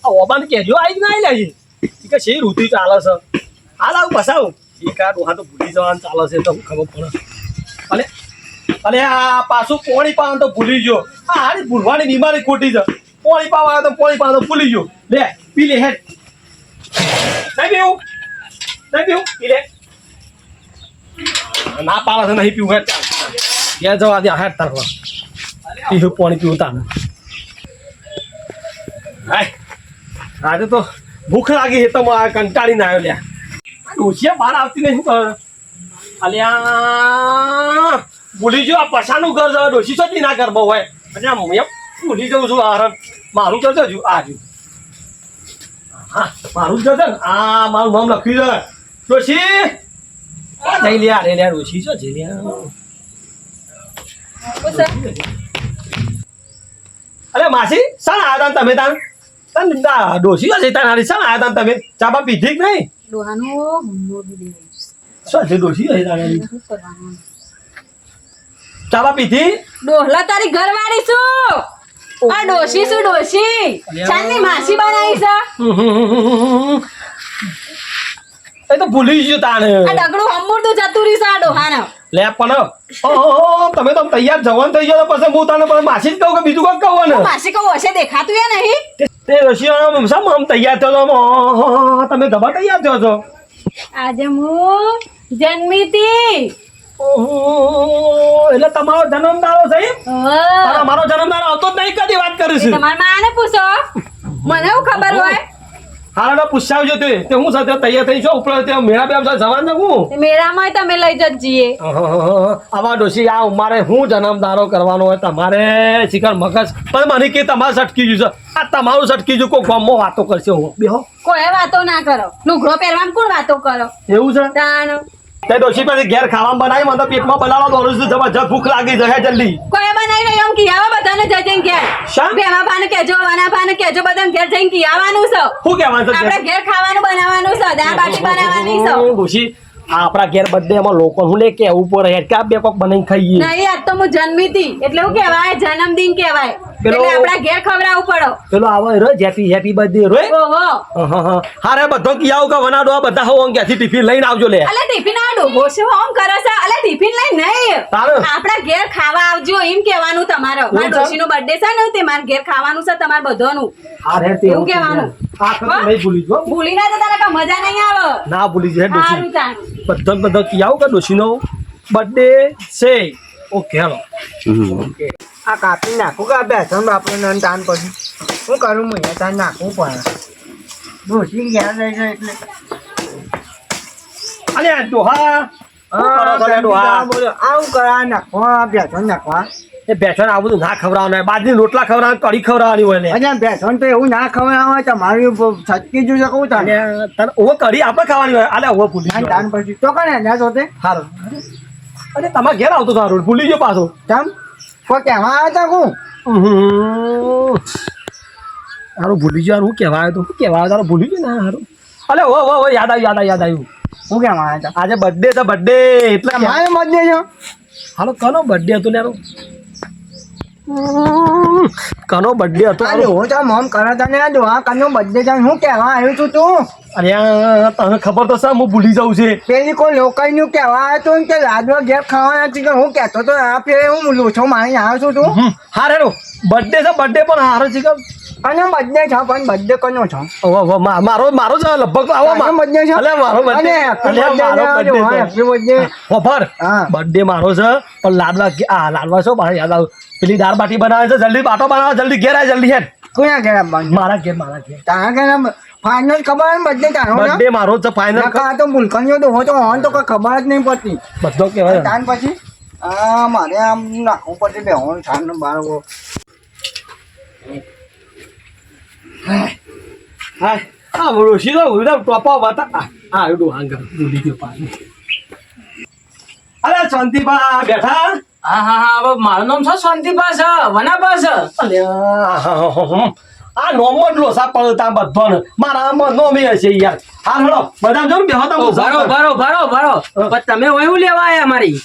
આ ઓબાન કેજો આવી ના લેજે કે છે ઋતુ ચાલે છે હાલ આવું બસાવું એક આ ડોહા તો ભૂલી જવાનું ચાલે છે તો ખબર પડે અલે અલે આ પાછું પોણી પાવાનું તો ભૂલી ગયો આ હારી ભૂલવાની બીમારી ખોટી છે પોણી પાવા તો પોણી પાવાનું ભૂલી ગયો લે પી લે હેડ નહીં પીવું પી લે ના પાવા તો નહીં પીવું હેડ ઘેર જવા દે હેડ તારવા પીવું પાણી પીવું તાને હાય આજે તો ભૂખ લાગી છે તો કંટાળીને આવ્યો લ્યા ડોશિયા બહાર આવતી નહીં શું કરે અલ્યા ભૂલી જો આ પછાનું ઘર છે ડોશી સોચી ના કર બહુ હોય અને એમ ભૂલી જાઉં છું આરામ મારું કરજો છું આ જો હા મારું જ છે ને આ મારું નામ લખ્યું છે ડોશી જઈ લે અરે લ્યા ડોશી છો જઈ લ્યા અરે માસી શાણ આવ્યા તમે તાન ડોશી હશે તાન હારી શાણ આવ્યા તમે ચાબા પીધી કે નહીં શું છે ડોશી હશે તાન ચાબા પીધી ડોહલા તારી ઘરવાળી છું આ ડોશી શું ડોશી ચાંદની માસી બનાવી છે એ તો ભૂલી ગયો તાણ આ ડગડું હમુરતું જતું રહ્યું છે આ ડોહાને લે પણ તમે તો તૈયાર જવાન થઈ ગયો પછી હું તને પણ માસી જ કહું કે બીજું કોઈ કહું ને માસી કહું હશે દેખાતું એ નહીં તે રશિયા શા આમ તૈયાર થયો તમે જબા તૈયાર થયો છો આજે હું જન્મીતી એટલે તમારો જન્મદારો છે મારો જન્મદારો આવતો જ નહીં કદી વાત કરીશ તમારા માને પૂછો મને એવું ખબર હોય હાલો પૂછાવજો તે હું સાથે તૈયાર થઈ છો ઉપર મેળા બે જવાન હું મેળામાં તમે લઈ જ જઈએ આવા ડોશી આ ઉમારે હું જન્મદારો કરવાનો હોય તમારે શિખર મગજ પણ મને કે તમારે સટકી ગયું છે આ તમારું સટકી ગયું કોઈ ગામમાં વાતો કરશે હું બેહો કોઈ વાતો ના કરો લુગડો પહેરવામાં કોણ વાતો કરો એવું છે તાણ તે ડોશી પછી ઘેર ખાવાનું બનાવી મને પેટમાં બલાડો દોરું છું જબરજસ્ત ભૂખ લાગી જાય જલ્દી કોઈ બનાવી નહીં એમ કિયાવા બધાને જઈને ઘેર બેવા ભાને કેજો વાના ભાને કેજો બધાને ઘેર જઈને કિયાવાનું છે શું કહેવાનું છે આપણે ઘેર ખાવાનું બનાવવાનું છે દાળ બાટી બનાવવાની છે ડોશી આપણા ઘેર બર્થડે એમાં લોકો હું લે કેવું પડે હેડ કે બે કોક બનાવીને ખાઈએ નહીં આજ તો હું જન્મીતી એટલે શું કહેવાય જન્મદિન કહેવાય એટલે આપણા ઘેર ખવડાવવું પડો પેલો આવે રો હેપી બર્થડે રો ઓહો હારે બધો કિયાવ કે વનાડો બધા હો ક્યાંથી ટિફિન લઈને આવજો લે અલે ટિફિન આ ડોબો છે ઓમ કરે છે અલે ટિફિન લઈને નહીં આપણા ઘેર ખાવા આવજો એમ કહેવાનું તમારો મારા ડોશીનો બર્થડે છે ને તે મારા ઘેર ખાવાનું છે તમાર બધાનું હારે તે એવું કહેવાનું આ તો નહીં ભૂલી જો ભૂલી ના તો તને કા મજા નહીં આવે ના ભૂલી જાય સારું ચાલ બધો કિયાવ કે ડોશીનો બર્થડે છે ઓકે હાલો આ કાપી નાખું કે બેસન આપણે તાન પછી શું કરું હું તાન નાખવું પડે ડોસી ઘેર રહી જાય એટલે અલે ડોહા આવું કરા નાખવા બેસન નાખવા એ બેસન આ બધું ના ખવડાવવાનું બાજરી રોટલા ખવડાવવાનું કઢી ખવડાવવાની હોય ને અચ્છા બેસન તો એવું ના ખવડાવે તમારી છટકી જોઈ શકું તને તને ઓ કઢી આપણે ખાવાની હોય અલે ઓ ભૂલી તાન પછી તો કને ના જોતે હારું અરે તમારા ઘેર આવતો સારું ભૂલી ગયો પાછો તમ કોઈ કહેવા આવ્યા હતા હું હારું ભૂલી ગયો હું કહેવા આવ્યો તો શું કહેવા આવ્યો તારો ભૂલી ગયો ને હારું અલે ઓ યાદ આવ્યું હું કહેવા આવ્યા હતા આજે બર્થડે છે બર્થડે એટલે મારે મધ્ય છો હાલો કનો બર્થડે હતો યાર કનો બર્થડે હતો હું તો મોમ કરો તને આ કનો બર્થડે છે હું કહેવા આવ્યું છું તું અરે તને ખબર તો સર હું ભૂલી જાઉં છે પેલી કોઈ લોકોનું કહેવા આવ્યો તું કે રાજમાં ઘેર ખાવાના છે કે હું કહેતો તો આ ફેરે હું લોછો મારી આવ્યો છું તું હા રે બર્થડે છે બર્થડે પણ હારો છે કે કનો બર્થડે છે પણ બર્થડે કનો છો મારો છે લગભગ આવો બર્થડે છે અલે મારો બર્થડે ખબર બર્થડે મારો છે પણ લાડવા છો મારે યાદ આવ્યું પેલી દાળ બાટી બનાવે છે જલ્દી બાટો બનાવે જલ્દી ઘેર આવે જલ્દી હેડ કોના ઘેર મારા ઘેર તારા ઘેર ફાઇનલ ખબર ને બર્થડે તારો બર્થડે મારો છે ફાઇનલ આ તો મુલકણીઓ તો હોય તો હોન તો કોઈ ખબર જ નહીં પડતી બધો કહેવાય તાન પછી મારે આમ નાખવું પડશે બે હોન છાન બાળકો હા રોશી તો ટોપા બતા હા એડું હાંગ ભૂલી ગયો પાછું અરે શાંતિબા બેઠા હા હવે મારું નામ છે શાંતિબા છે વનાબા છે આ નોમો જ લોસા પડતા બધો મારા નોમી હશે યાર હા હેડો બધા જો બેહો તો બરો પણ તમે એવું લેવા આયા મારી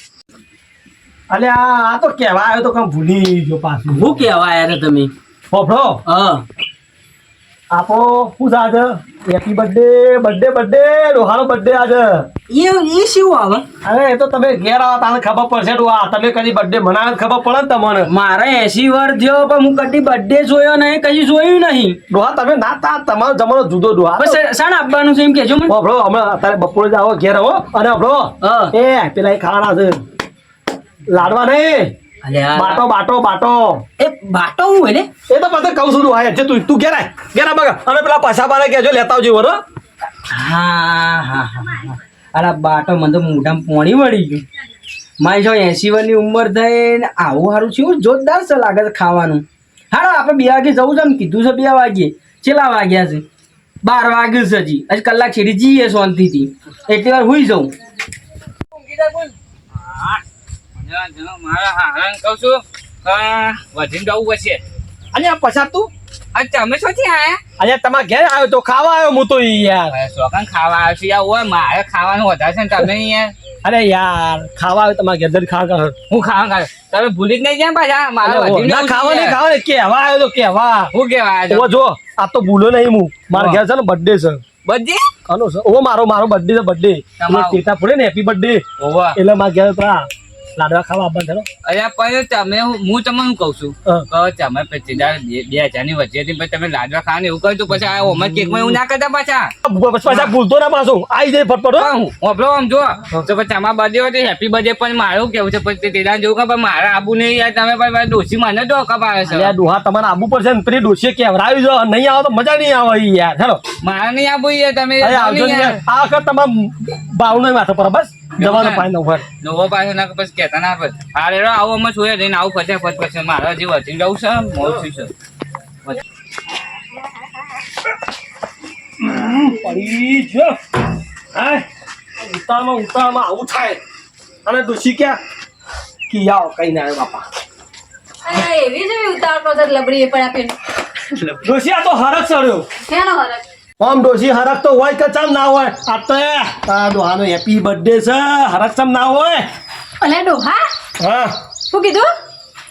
અલે આ તો કહેવા આવ્યો તો કમ ભૂલી ગયો પાછું હું કેવા આયા રે તમે ફોફડો હા આપો શું છે આજે હેપી બર્થડે ડોહાનો બર્થડે આજે એ શું આવે અરે એ તો તમે ઘેર આવો તમને ખબર પડશે ડોહા તમે કદી બર્થડે મનાવે ખબર પડે ને તમને મારે 80 વર્ષ થયો પણ હું કદી બર્થડે જોયો નહીં કદી જોયું નહીં ડોહા તમે ના તા તમારો જમાનો જુદો ડોહા બસ શાણ આપવાનું છે એમ કેજો મને આપણો હમણાં અત્યારે બપોરે જ આવો ઘેર આવો અને આપણો હા. એ પેલા એ ખાવાના છે લાડવા નહીં બાટો બાટો બાટો એ બાટો હું હોય ને એ તો પછી કહું છું ડોહા છે તું ઘેર આય બગા અને પેલા પાછા બારે કહેજો લેતા આવજો બરો હા અરે બાટો મને તો મોઢામાં પોણી વળી ગયું મારી જો 80 વર્ષની ઉંમર થઈ ને આવું સારું છે જોરદાર છે લાગે છે ખાવાનું હાલો આપણે 2 વાગે જવું છે ને કીધું છે 2 વાગે કેટલા વાગ્યા છે 12 વાગ્યું છે હજી કલાક છેડી જઈએ શાંતિથી એટલી વાર હુઈ જવું મારા હારણ કહું છું વધીને જવું પડશે. અને આ પછા તું અને તમે શોથી આયા? અહીંયા તમારા ઘેર આવ્યો તો ખાવા આવ્યો હું તો યાર હવે શોખન ખાવા આવશે યાર. ઓય મારે ખાવાનું વધારે છે ને તમે યાર. અરે યાર ખાવા આવ્યો તમારા ઘેર જરી ખાવા હું ખાવા ખાવ તમે ભૂલી જ નહીં જાય પાછા મારે વધીને ના જવું છે ખાવા નહીં યાર. ખાવા નહીં કેવા આવ્યો તો કેવા હું કેવા આવ્યા ઓ છો? જો આ તો ભૂલો નહીં હું મારા ઘેર છે ને બર્થડે છે બધી કાનો છે ઓ મારો બર્થડે છે બર્થડે તમારો. ટેટા પડે ને હેપી બર્થડે ઓવા એટલે મારા ઘેર તો આ લાડવા ખાવા આવવાનું છે અરે પણ તમે હું તમને શું કહું છું હા. કે તમે પછી 2000 ની વચ્ચે પછી તમે લાડવા ખાવાનું એવું કહ્યું પછી આ ઓમર કેકમાં એવું ના કરતા પાછા. પાછા ભૂલતો ના પાછો આવી જાય ફટફટ હો. પણ હોભળો આમ જો તો પછી તમારા બર્થડે હોય તો હેપી બર્થડે પણ મારું કેવું છે પછી તેના જેવું કે પણ મારે આબુ નહીં યાર તમે પણ ડોસી મને તો કપાવે છે. અલ્યા ડોહા તમારે આવવું પડશે ને પેલી ડોશીએ કેવરાવી જો નહીં આવો તો મજા નહીં આવે ઈ યાર હેલો મારે નહીં આબુ યાર તમે અરે આવજો ને યાર. આ વખત તમારા બાવનો માથે પર બસ જવાનું પાણી ઉપર નવો પાસે ના પછી કહેતા ના પછી હારે આવો અમે જોઈએ જઈને આવું ફટાફટ પછી મારા જે વચી જવું છે મોડું છે. પડી જો હા ઉતાળમાં આવું થાય અને ડોશી ક્યાં કી આવો કઈ ના આવે બાપા અરે એવી જેવી ઉતાવળ પર લબડી પડ્યા પેન ડોશી આ તો હરક ચડ્યો શેનો હરખ આમ ડોશી હરક તો હોય કે ચાલ ના હોય આ તો તારા ડોહાનો હેપી બર્થડે છે હરક ચમ ના હોય અલે ડોહા હા શું કીધું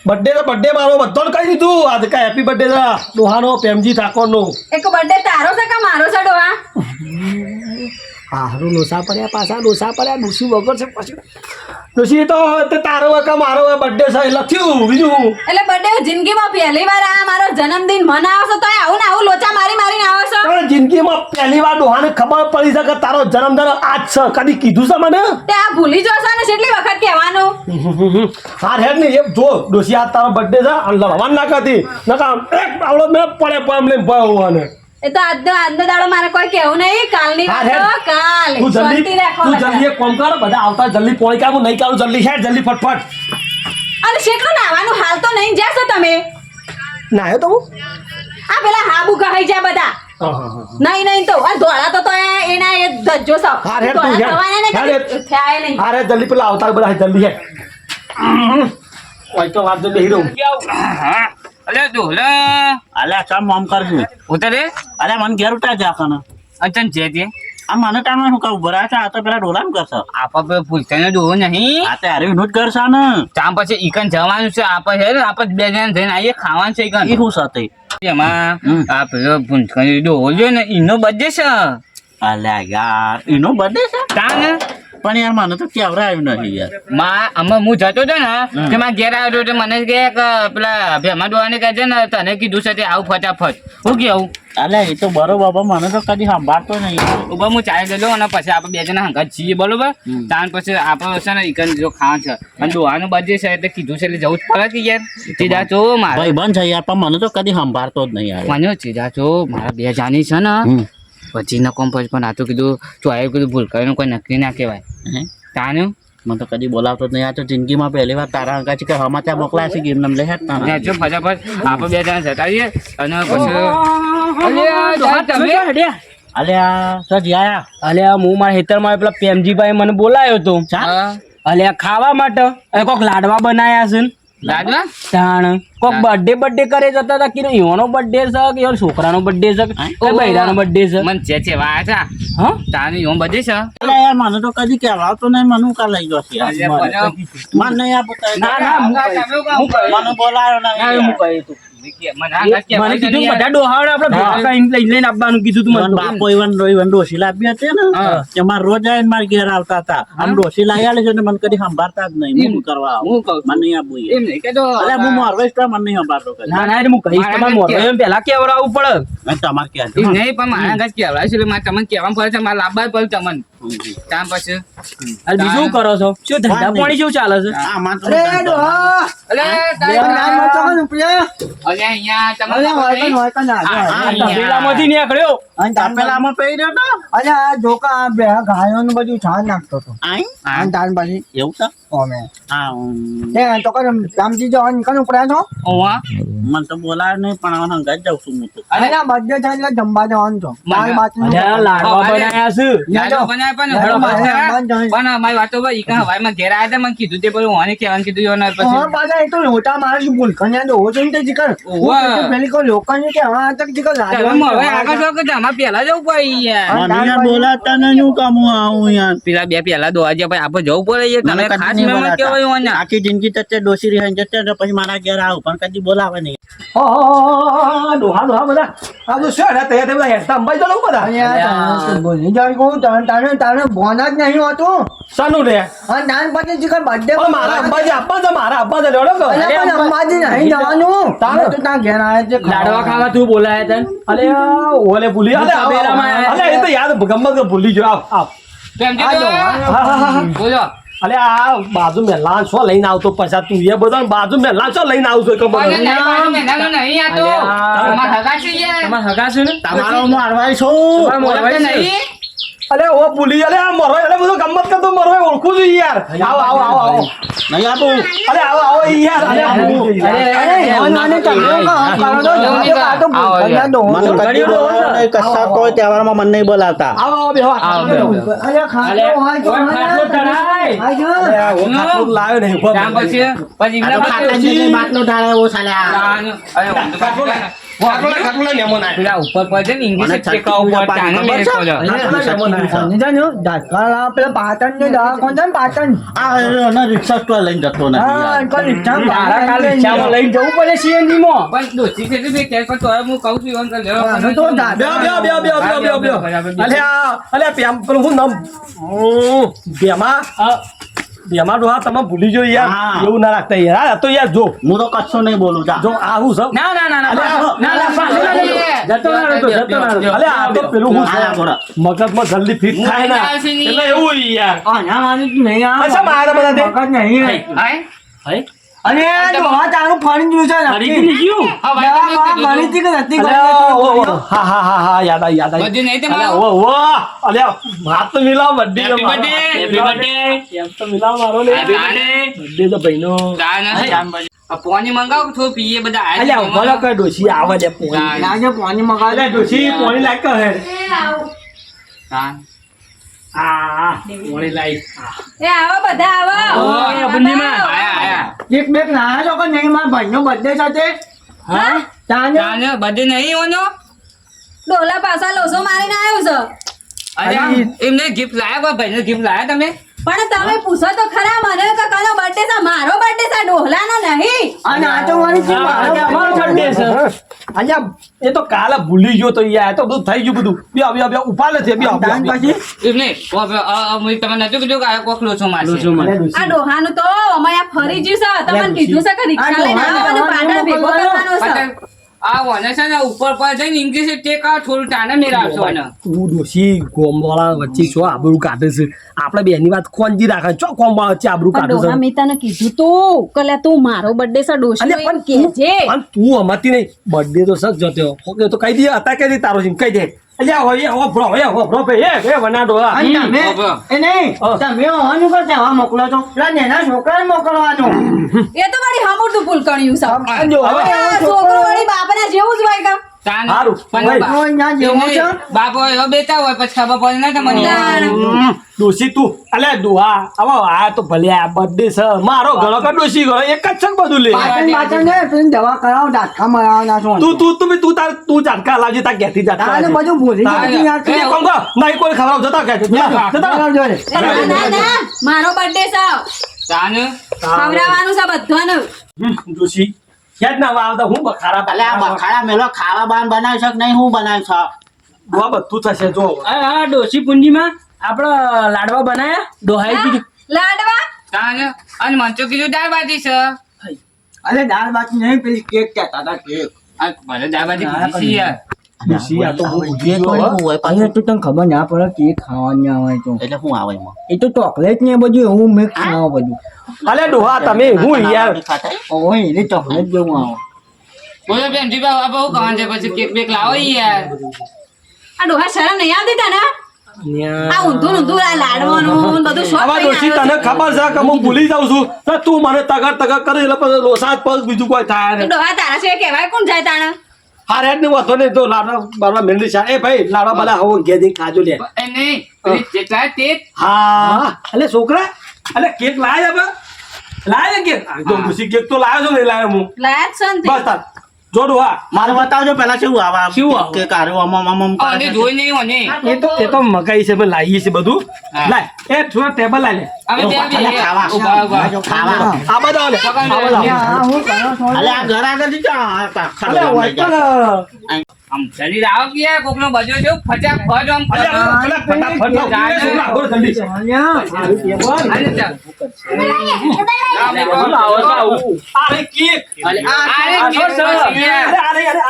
બર્થડે મારો બધાને કહી દીધું આજે કા હેપી બર્થડે છે ડોહાનો પ્રેમજી ઠાકોરનો એક બર્થડે તારો છે કે મારો છે ડોહા હારું ડોસા પડ્યા ડોસી વગર છે પાછું ડોસી તો તે તારો હોય કે મારો હોય બર્થડે છે લખ્યું બીજું એટલે બર્થડે જિંદગીમાં પહેલી વાર આ મારો જન્મદિન મનાવો છો તો આવું ને આવું લોચા મારીને આવો છો પણ જિંદગીમાં પહેલી વાર ડોહાને ખબર પડી છે કે તારો જન્મદિન આજ છે કદી કીધું છે મને તે આ ભૂલી જશો ને કેટલી વખત કહેવાનું હા હેડ ને એ જો ડોસી આ તારો બર્થડે છે અને લડવાનું ના કરતી નકા એક આવડો મેં પડે એમ લઈને ભય હોવાને એ તો આજનો દાડો મારે કોઈ કેવું નહીં કાલની હા, વાત હેડ. તો કાલ તું શાંતિ જલ્દી રાખો તું બધા. જલ્દી એક કામ કર બધા આવતા જલ્દી પોણી કાઢ હું નહીં કાઢું જલ્દી હેડ જલ્દી ફટફટ અને કેટલું નાવાનું હાલ તો નહીં જશો તમે નાયો તો હું આ પેલા હાબુ ગહાઈ જાય બધા નહીં તો આ ધોળા તો એના એ ધજ્જો સૌ હા, હેડ તું, ધોળા હેડ. થવાના ને હેડ, કદી હેડ. થયા નહીં અરે જલ્દી પેલા આવતા બધા જલ્દી હેડ ઓય તો વાત જલ્દી હીરો હા અલે ડોલે અલ્યા કામ આમ કરજો ઉતરે અલ્યા મને ઘેર ઉઠા જા કને અચન જે તે આ મને ટાઈમ શું કહું ભરા છે આ તો પેલા ડોલામ કરશે આપા પૂછતાને ડોહો નહીં આ તે હારે વિનોદ કરશે ને ત્યાં પછી ઈકન જવાનું છે આપણે છે ને આપણે બે જણ જઈને આવીએ ખાવાનું છે ઈકન એ શું સાથે એમાં આ પેલો ભૂંડકણી ડોહો છે ને એનો બર્થડે છે અલ્યા યાર એનો બર્થડે છે તાને પણ યાર મને તો કેવરા આવ્યું નથી યાર આમાં હું જતો હતો ને કે મારા ઘેર આવ્યો તો મને કહે કે પેલા ભેમા ડોહાને કહે છે ને તને કીધું છે તે આવું ફટાફટ હું કેવું અલ્યા એ તો બરોબર મને તો કદી સાંભળતો નહીં ઉભા હું ચાય ગયેલો અને પછી આપણે બે જણા હંગાત છીએ બરોબર તાન પછી આપણે છે ને ઈકન જો ખાવાનું છે અને ડોહાનું બર્થડે છે એટલે કીધું છે એટલે જવું જ પડે કે યાર સીધા તો મારે ભાઈ બંધ છે યાર પણ મને તો કદી સાંભળતો જ નહીં યાર મને સીધા તો મારા બે જાની છે ને પછી ન કોમ પછી પણ આ તો કીધું તું આવ્યું કીધું ભૂલ કરીને કોઈ નક્કી ના કહેવાય તાનું મને તો કદી બોલાવતો જ નહીં આ તો જિંદગીમાં પહેલી વાર તારા અંકા છે કે સમાચાર મોકલાય છે ગીર નામ લે હેઠ જો ફટાફટ આપણે બે જણા જતા રહીએ અને પછી તમે અલ્યા સજી આયા અલ્યા હું મારા ખેતરમાં પેલા પ્રેમજીભાઈ મને બોલાયો હતો અલ્યા ખાવા માટે અને કોક લાડવા બનાયા છે ને. લાડવા તાણ કોક બર્થડે કરે જતા હતા કે ઈવાનો બર્થડે છે કે ઈવાનો છોકરાનો બર્થડે છે કે બૈરાનો બર્થડે છે મને છે વાયા હતા હા તાનું એવું બધે છે અલ્યા યાર મને તો કદી કહેવાતો નહીં મને હું કા લઈ ગયો છે યાર મને નહીં આ પોતા ના હું મને બોલાયો ના નહીં હું કહી તું મને હંગાત કહેવાય મને છે કીધું ને યાર. બધા ડોહાને આપણે ભેગા કરીને લઈને આપવાનું કીધું તું મને મને બાપો ઈવન ડોશી લાવી હતી ને કે મારે રોજ આવીને મારા ઘેર આવતા હતા આમ ડોશી લાવી આલે છે ને મને કદી સંભાળતા જ નહીં હું કરવા આવું હું કહું છું. મને નહીં આપવું યાર. એમ નહીં કે જો અલ્યા હું મોરવાઈશ તો મને નહીં સંભાળતો કદી. ના ના એટલે હું કહીશ મારે તમારે મોરવાઈ એમ પહેલા કેવડાવવું પડે મેં તમારે ક્યાં એમ નહીં પણ મારા હંગાત કહેવાય છે એટલે મારે તમને કહેવાનું પડે છે મારે લાવવા જ પડે તમને કામ પછી અને બીજું શું કરો છો શું ધંધા પાણી શું ચાલે છે આમાં તો અરે ડોહા અલે નાન મતો કન ઉપડ્યા અલે અહીંયા તમે અરે હોય કન ના હા, આ તબેલામાંથી નીકળ્યો અને તાન પેલામાં પહેરી રહ્યો તો અરે આ જોકા આ બે ગાયોનું બધું છાણ નાખતો હતો આઈ અને તાન પછી એવું તો ઓમે હા તે તો કન રામજી જો કન ઉપડ્યા છો ઓવા મને તો બોલાવે નહીં પણ હવે હંગાત જાઉં છું હું તો અરે આ બર્થડે છે એટલે જમવા જવાનું છો મારી બાતનું અરે આ લાડવા બનાયા છે લાડુ બનાવ્યા પણ લાડુ હળો બસ બનાવ્યા, કરા. બંધ પણ મારી વાતો ભાઈ ઈ કાં હવાઈમાં ઘેર આવ્યા હતા મને કીધું તે પેલું હોને કહેવાનું કીધું યો ને પછી ઓર પાછા એ તો લોટા મારે ભૂલ કન્યા દો છે ને તે જીકર ઓવા. પેલી કોઈ લોકોને કે હા તક જીકર તમે હવે આગળ જો કે આમાં પહેલા જવું પડે યાર મને યાર બોલાતા ને શું કામ હું આવું યાર પેલા બે પહેલા દોવા જ્યાં પછી આપણે જવું પડે યાર. તમે મને કદી ખાસ નહીં મહેમાન બોલાવતા. કહેવાય હોને. આખી જિંદગી તત્તે ડોસી રહી જતે ને પછી મારા ઘેર આવું પણ કદી બોલાવે નહીં ડોહા ડોહા બધા આ તો શું હેડે તે બધા હેડતા અંબાઈ તો લઉં બધા બોલી જાણ કહું તાણે તાણે બોના જ નહીં હોતું શાનું લે અને તાન પછી જીકર બર્થડે પણ મારા અંબાજી આપવા છે મારા આપવા છે લેવડો કે અરે પણ અંબાજી નહીં જવાનું તારે તો ત્યાં ઘેર આવે છે લાડવા ખાવા તું બોલાયા તને અલે ઓલે ભૂલી અલે આવો, તબેલામાં આવો. અલે એ તો યાદ ગમત કે ભૂલી ગયો આવ આવ પ્રેમજી આ તો જો, હા, હા, હા. બોલો અલે આ બાજુ મેલાન છો લઈને આવતો પછી તું એ બધો બાજુ મેલાન છો લઈને આવશો ખબર પણ નથી. નહીં, બાજુ મહેમાનો નહીં આ તો. અલ્યા. તમારા હગા છે યાર. તમારે હગા છે ને તમારો હું હળવાઈ છું તમારા મોરવાઈ ઓળખતા છે. નહીં? અલે ઓ ભૂલી અલે આ મરો એટલે બધો ગમત કરતો મરો ઓળખું છું યાર આવો આવો આવો આવો નહીં આપું અલે આવો આવો યાર અલે અરે નાને તમે કામ કરો તો જવા દો, આ તો ભૂલ કન્યા દો મને કદી બોલાવે નહીં કશા કોઈ તહેવારમાં મને નહીં બોલાવતા આવો આવો બેહો આવો, બેહો. અરે ખાટલો હોય તો ઓય, ખાટલો ચડાય. આય જો. ખાટલું લાવ્યો નહીં ઉભો ત્યાં પછી આ તો ખાટલા પછી જગ્યાએ બાટલો ઢાળે એવો સાલ્યા અરે ઊંધું પાછું કરે. ખાટલું લઈને એમો નાય. પેલા ઉપર પર છે ને ઇંગ્લિશ મને જ ટેકા ઉપર છઠ્ઠી ત્યાંનો મેળ ખબર છે? ખોલ્યો. ખાટલું લઈને એમો નાય. કોની જાણ્યો? ડાકલા પેલા પાટણ ને દવા કોણ છે ને પાટણ આ રિક્ષા સ્ટોર લઈને જતો નથી હા યાર. કોઈ રિક્ષા તારા કાલ રિક્ષામાં લઈને જવું પડે CNG માં પણ ડોસી છે તે કે પણ તોય હું કહું છું એમ કે લેવો હા, તો દાદા. બેહો અલે પેમ પેલું હું નામ બેમા ડોહા તમે ભૂલી ગયો યાર હા. એવું ના રાખતા યાર આ તો યાર જો હું તો કશું નહીં બોલું જા જો આવું છે ના ના ના ના પાછો. ના ના પાછો ના લેતો. જતો ના રહેતો, જતો ના રહેતો. અલે આ તો પેલું હું આયા ઘોડા. મગજમાં જલ્દી ફિટ થાય ને એટલે એવું યાર આના માની જ નહીં આ અચ્છા, મારા બધા તે- મગજ નહીં હાય અને ડોહા તારું ફરી ગયું છે ફરીથી નક્કી. નહીં ગયું? હા દવા ભાઈ ગણી હતી કે નથી અલે, ગણી? ઓ, ઓ, હા હા હા હા યાદ આવી યાદ આવી બધું નહીં અલે, તમારું ઓ ઓ અલે હાથ તો મિલાવ birthday Happy birthday, happy birthday. એમ તો મિલાવ મારો લે Happy birthday. બર્થડે તો ભાઈનો આ પાણી મંગાવો થોડું પીએ બધા આયા અલ્યા છે ઉભો કર ડોશી આવે દે પોણી હા. લાગે પાણી મગાવે અલ્યા ડોશી પોણી લાગ હે હા. આ પોણી લાગ એ આવો બધા આવો ઓય, પૂર્ણિમા. આયા આયા એક બેક નાના છો કે નહીં મારા ભાઈનો birthday સાથે હા તાને તાને બધે નહીં હોનો ડોલા પાછા લોસો મારીને આવ્યો છે અરે એમને ગિફ્ટ લાયા ભાઈને ગિફ્ટ લાયા તમે પણ તમે પૂછો તો ખરા મને કે કનો બર્થડે છે મારો બર્થડે છે ડોહલાનો નહીં અને આ તો મારી જીભ અલ્યા બહાર અમારો birthday છે અલ્યા એ તો કાલે ભૂલી ગયો તો યાર તો બધું થઈ ગયું બધું બે બે ઉપાડે છે બે તાન પછી એમને તમે નતું કીધું કે આ કોક લોચો મારશે આ ડોહાનું તો અમે આ ફરી જ્યું છે તમને કીધું છે કે રિક્ષા લઈને આવવાનું પાટણ ભેગો કરવાનો છે પાછળ આ વને છે ને ઉપર પર જઈને ઇંગ્લિશ ટેકા થોડું ટાણે મેળવશો ને તું ડોશી ગોમવાળા વચ્ચે છો આબરૂ કાઢે છે આપણે બેની વાત કોણજી રાખે ચો કોમવા વચ્ચે આબરૂ પણ કાઢે ડોહા છે મેં તને કીધું તું કે તું મારો બર્થડે છે ડોશી અલ્યા એમ કહેજે પણ તું અમાતી નહીં બર્થડે તો સજ જતો ઓકે તો કહી દે હતા કહી દે તારો છે કહી દે અલ્યા હોય હોભરો એ વના ડોહા અને તમે બાબા. એ નહીં તમે હોવાનું કરતા હવા મોકલો છો પેલા નેના છોકરાને મોકલવાનું એ તો મારી હમુરતું ભૂલ કર્યું છે આ જો હવે આ છોકરો વળી બાપના જેવું જ હોય કામ તાન હારું. પણ ભાઈ. કોઈ ના જેવો છે બાપો એવો બેતા હોય પછી ખબર પડે ને તમને તાણ. ડોશી તું અલ્યા ડોહા આવો આ તો ભલે આ બર્થડે છે મારો ઘણો કા ડોશી ઘણો એક જ છે ને બધું લે પાટણ ને પેલી દવા કરાવો ડાકા મરાવવાના છો તું ઝાટકા લાવજે તાર ઘેરથી ઝાટકા તારે લાવજે. બધું ભૂલી જતી યાર એ કોણ કહો? નહીં કોઈ ખવડાવ જતા ઘેરથી. જતા. કરાવજો રે. ના ના મારો બર્થડે છે તાન ખવડાવવાનું છે બધાને ડોશી ક્યાં જ ના આવતા હું બખારા અલે આ બખાડા મેલો ખાવા બાન બનાવી શક નહીં હું બનાવી શક ડોહા બધું થશે જો હા ડોશી પૂંજીમાં આપડે લાડવા બનાયા ડોહાઈ કીધું લાડવા તાને અને મન તો કીધું દાળ બાજી છે અરે દાળ બાકી નહીં પેલી કેક કહેતા હતા કેક આ ભલે દાળ બાજી કીધી છે યાર આ તો બહુ જે થોડી હું હોય અહીંયા તો તને ખબર ના પડે કેક ખાવાની આવે તો એટલે હું આવે એમાં એ તો ચોકલેટ ને બધું એવું મિક્સ આવે બધું અલે ડોહા તમે હું યાર ઓય એને ચોકલેટ જેવું આવે બોલો બેનજી બા આ બહુ કાન છે પછી કેક બેક લાવો યાર આ ડોહા શરમ નહીં આવતી તને આ ઊંધું ઊંધું આ લાડવાનું ને બધું શોખ આવા ડોશી તને ખબર છે કે હું ભૂલી જાઉં છું તો તું મને તગર તગર કરે એટલે પછી લોસા પગ બીજું કોઈ થાય નહીં ડોહા તારા છે કહેવાય કોણ જાય તાણે હારે જ નહીં વાતો નહીં તો લાડવા બારવા મેળવી છે એ ભાઈ લાડવા બધા હવે ઘેર જઈને ખાજો લે એ નહીં પેલી જેટલા તે હા અલે છોકરા અલે કેક લાયા કેક જો ડોશી કેક તો લાવ્યો છો નહીં લાવ્યો હું લાયક છે ને તે. બસ તાર જો ડોહા મારે બતાવજો પેલા શું આવા શું આવે? કે કારો આમ અને જોઈ નહીં મને એ તો મકાઈ છે લાવીએ છે બધું હા. લાય એ થોડા ટેબલ લાય લે હવે બે બે ખાવા ઉભા ઉભા ખાવા આ બધા લે આ બધા અલે આ ઘર આગળ જા અલે હોય તો ને. આમ શરીર આવો કે યાર કોકનો બજો જો ફટાફટ આમ અલે પેલા ફટાફટ લાવ. એ છોકરા, આગળ જલ્દી. સારું ટેબલ. અરે ચાલ અરે કેક અરે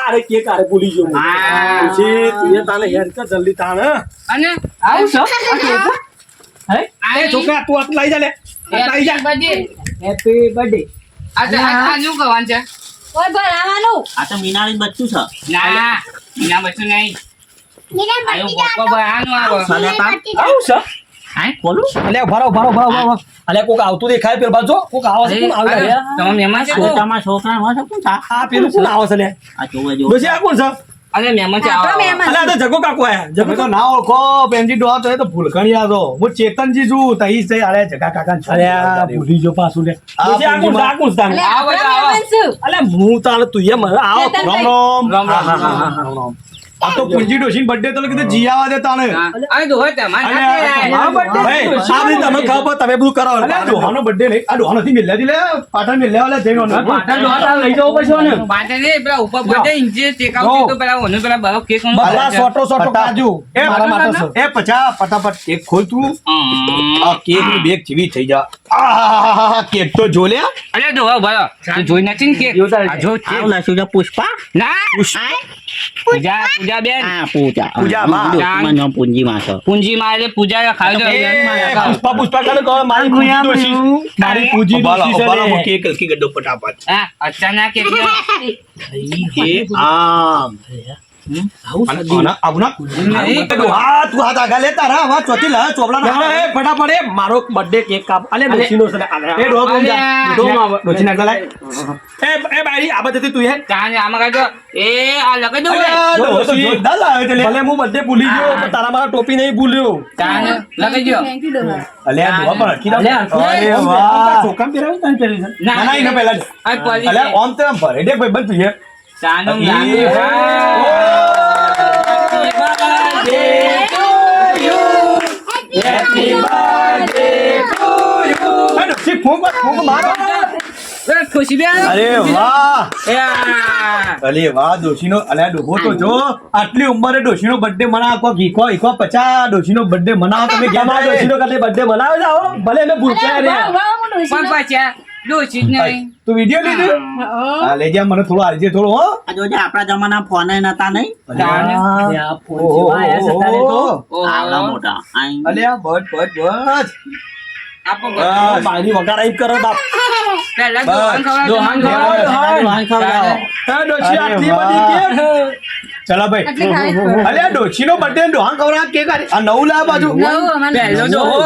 અરે કેક અરે ભૂલી ગયો હું. હા. પછી તું એ તાને હેર કર જલ્દી તાને અને આવું છે હે એ છોકરા તું આટલું લઈ જા લે આટલું લઈ જા બજી હેપી બર્થડે આ શું કરવાનું છે ઓય ભરાવાનું આ તો મીનાળી બચ્ચું છે ના ના બચ્ચું નહીં આયો બોકો બહાનું આવો આવું છે હા બોલું અલે ભરો અલે કોક આવતું દેખાય પેલું બાજુ કોક આવે છે કોણ આવે છે? તમે મહેમાન છે કોણ? છોટામાં છોકરા હોય છે કોણ છે આ પેલું કોણ આવે છે લે આ જોવે જો ડોશી આ કોણ છે અરે મહેમાન છે આપણો આવો મહેમાન. અલે આ તો જગો કાકો આયા જગો તો ના ઓળખો બેનજી ડોહા તો એ તો ભૂલકણી આ તો હું ચેતનજી છું તઈ છે અરે જગા કાકા અરે આ ભૂલી જો પાછું લે ડોશી આ કોણ છે? આ કોણ છે તાને? એટલે આવો આપણો તો આવો. મહેમાન છું. અલે હું તારે તું એ મને આવો ચેતનભાઈ. રામ રામ રામ આ તો પુંજી ડોશી બર્થડે તો કીધું જીયાવા દે તાને અરે દોહો તમારે અલે સાથે આ birthday ભાઈ આ બધી તમે ખબર તમે બધું કરો અલે ડોહાનો બર્થડે નહીં આ ડોહા નથી મિલ્યા લે પાટણ મિલ્યા વાલા જઈને પાટણ ડોહા તારે લઈ જવો પડશે ને પાટે ને પેલા ઉપર બધે ઇંચે ટેકાવ જો. તો પેલા ઓનું પેલા બરો કેક નું અલા સોટો કાજુ એ મારા માટે છે એ પછા ફટાફટ કેક ખોલ તું આ કેક ની બેગ જેવી થઈ જા આ કેક તો જો લે અરે દોહો ભરો તું જોઈ નથી ને કેક આ જો કેક. આવ લાશું છે પુષ્પા ના પૂજા પૂજા બેન આ પૂજા પૂજા માં. મને પૂંજી માં છે પૂંજી માં એટલે પૂજા ખાજો પુષ્પા કરે કહો મારી પૂજી દોશી મારી પૂજી દોશી છે લે કેક લકી ગડો ફટાફટ હા અચાનક કેક લ્યો. કે આમ હાથ આગા લે તારા વાત ચોથી લા ચોબલા એ ફટાફટ એ મારો બર્થડે કેક કાપ અલે ડોશીનો છે એ ડો કોણ જા ડો માં ડોશી ના ગલાય એ બારી આ બધી તું હે કાંઈ આમાં કાંઈ જો એ આ લગાઈ દો ભલે હું બધે ભૂલી ગયો પણ તારા મારા ટોપી નહીં ભૂલ્યો કાંઈ લગાઈ દો Thank you, ડોહા. અલે આ દુઆ પણ હરખી રાખ. અલે, અરે વાહ ચોકામ પહેરાવી તને પહેરી છે ના, ના ના પહેલા આ પોલી અલે ઓમ તો આમ ભરે દે ભાઈ બંધ તું હે ચાનું ખુશી બેન અરે વાહ એ આ. અલે વાહ ડોશીનો અલે ડોહો તો જો આટલી ઉંમરે ડોશીનો બર્થડે મનાવો ઈકો 50 ડોશીનો બર્થડે મનાવો તમે કેમ આ ડોશીનો કદી બર્થડે મનાવો જાઓ ભલે એને ભૂલતા રે વાહ, વાહ, હું ડોશીનો. પણ પાછા ડોશી જ નહીં તું વિડિયો લીધું હા લઈ જા મને થોડું આલજે થોડું હો આ જોજે આપણા જમાના ફોન નતા નહીં આ ફોન જેવા આયા છે તારે તો આવડા મોટા આઈ અલે આ બસ આપો બસ પાણી વગાડાઈ કરો બાપ પહેલા બસ, દોહાન ખવડાવો. હા ડોશી આટલી બધી કેક ચલો ભાઈ આટલી ખાવી જ પડે. અલે આ ડોશીનો બર્થડે ડોહાન ખવડાવ કેક આ નવું લાવ બાજુ નવું અમારે પહેલો દોહો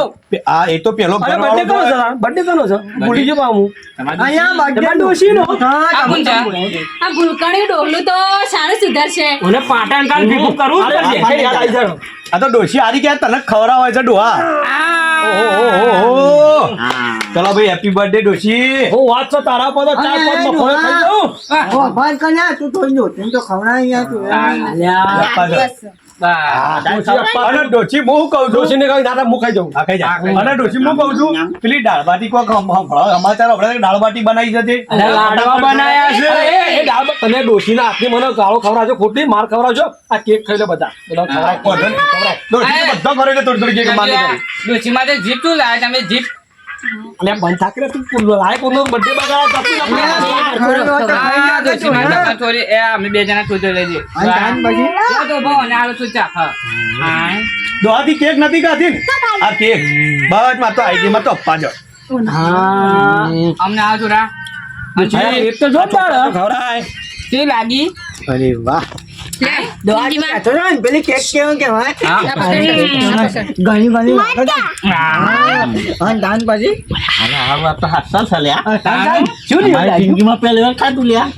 આ એ તો પેલો બર્થડે કોનો છે બર્થડે કોનો છે ભૂલી ગયો હું અહીંયા બર્થડે ડોશીનો આ કોણ છે? આ ભૂલકણી ડોહલું તો સારું સુધરશે. મને પાટણ કાલ ભેગું કરવું જ પડશે. આ તો ડોશી હારી કે તને ખવડાવે છે ડોહા ઓહો હા ચલો ભાઈ હેપી બર્થડે ડોશી હું વાત છો તારા પર તો 4-5 મફળો ખાઈ જાઉં ભગવાન કન્યા તું તો નો તું તો ખવડાવી યા તું અલ્યા બસ. અને ડોશી હું કહું છું ડોશીને કહી દાદા હું ખાઈ જાઉં ખાઈ જા અને ડોશી હું કહું છું પેલી દાળબાટી કોક સમાચાર આપણે દાળબાટી બનાવી છે લાડવા બનાયા છે એ દાળ તમે ડોશીના હાથની મને ગાળો ખવડાવજો ખોટી માર ખવડાવજો આ કેક ખાઈ લે બધા ડોશી બધો કરે છે થોડી થોડી કેક માર ડોશી માટે જીપ તું લાવે તમે જીપ અને બંધ થાકરે તું લાય કોનો બર્થડે બગાડ્યો ડોશી માટે થોડી એ અમે બે જણા થોડી લેજે તો બહુ અને આલો તું ચા હા દોહાથી કેક નથી ખાધી ને આ કેક બસ માં તો આઈડી માં તો અપ્પા જો અમને આવો છું રા એક તો જો ખવડાય તે લાગી અરે વાહ પેલી કેક કેવું કેવાય ઘણી ઘણી દાન પછી જિંદગીમાં પહેલી વાર ખાધું લ્યા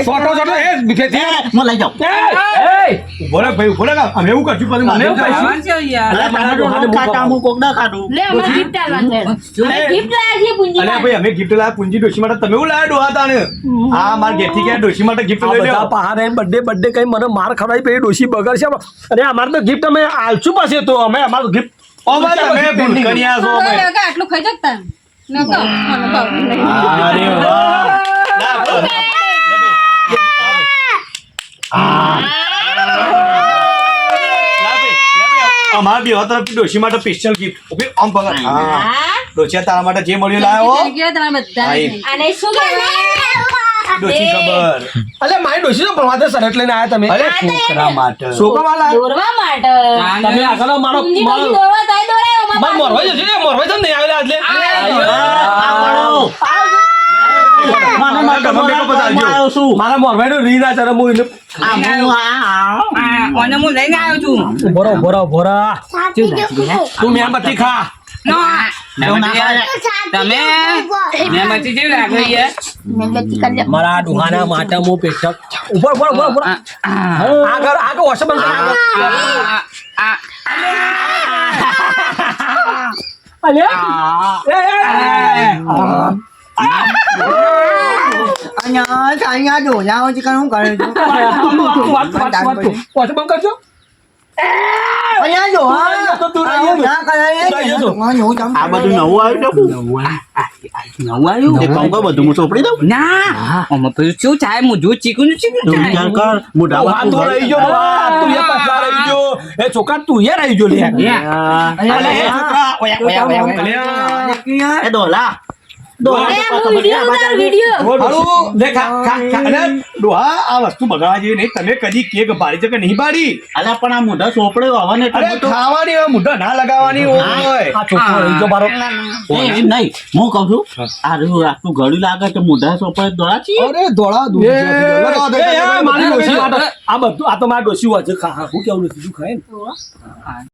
છોટો છોટો એ બીખેથી હું લઈ જાઉં બોલે ભાઈ બોલે અમે એવું કરશું પછી મને એવું કહીશું ખાવાનું છે યાર અલા, મારા ડોહાને ખાતા હું કોક ના ખાધું લે અમે gift આલવાનું છે. અમે gift લાયા છીએ પૂંજી અલ્યા માટે. ભાઈ અમે ગિફ્ટ લાયા પૂંજી ડોશી માટે તમે એવું લાયા ડોહા તાણે આ માર ઘેરથી ગયા ડોશી માટે ગિફ્ટ લઈ લ્યો પહાડે બર્થડે કઈ મને માર ખવડાવી પછી ડોશી બગડશે અને અમારે તો ગિફ્ટ અમે આલશું પાસે તો અમે અમારું ગિફ્ટ ઓ ભાઈ તમે ભૂલકણિયા છો હવે ભાઈ કાકા આટલું ખાઈ જતા અરે વાહ ના બોલ અમારા બી તરફથી ડોશી માટે સ્પેશિયલ ગિફ્ટ ઓકે આમ પકડ હા ડોશી તારા માટે જે મળ્યું લાવ્યો અને શું કહેવાય ડોશી ખબર અલે મારી ડોશી તો ભણવા સરસ લઈને આવ્યા તમે અરે છોકરા માટે છોકરા વાળા દોરવા માટે તમે આગળ મારો પૂંજી ડોશી દોરવા થાય દોરાય ઓમાં માર મોરવાઈ જશે ને મોરવાઈ તો નહીં આવેલા એટલે મારા મોરવાઈ નો રીત આ ચરમ હું અને હું લઈને આવ્યો છું ભોરા તું મેણબત્તી ખા તમે મેમતી જેવી લાગે યાર મારા ડુહાના માટે હું પેશક ઉપર આગળ વોશ બંધ અહીંયા ઢોલાઓ છે હું કરે છું વોશ બંધ કરજો અહીંયા જો ના કરાય આ બધું નવું આવ્યું ને કામ કર બધું હું ચોપડી દઉં ના આમાં પેલું શું થાય મોઢું ચીકું ચીકું તું વિચાર કર મોઢા વાતો રહી ગયો તું એ પાછા રહી ગયો એ છોકરા તું એ રહી ગયો લે એ ડોલા હારું લે ખા અને ડોહા આ વસ્તુ બગાડવા જેવી નહીં તમે કદી કેક બાળી છે કે નહીં બાળી અલા પણ આ મોઢા ચોપડે આવે ને અરે ખાવાની હોય મોઢા ના લગાવવાની હોય આ છોકરો રહી ગયો મારો એમ નહીં હું કહું છું આ રહ્યું આટલું ઘડું લાગે તો મોઢા ચોપડે દોડા છીએ અરે ધોળા દૂધ મારી ડોશી માટે આ બધું આ તો મારી ડોશી હોય છે ખા હું કેવું નથી તું ખાય ને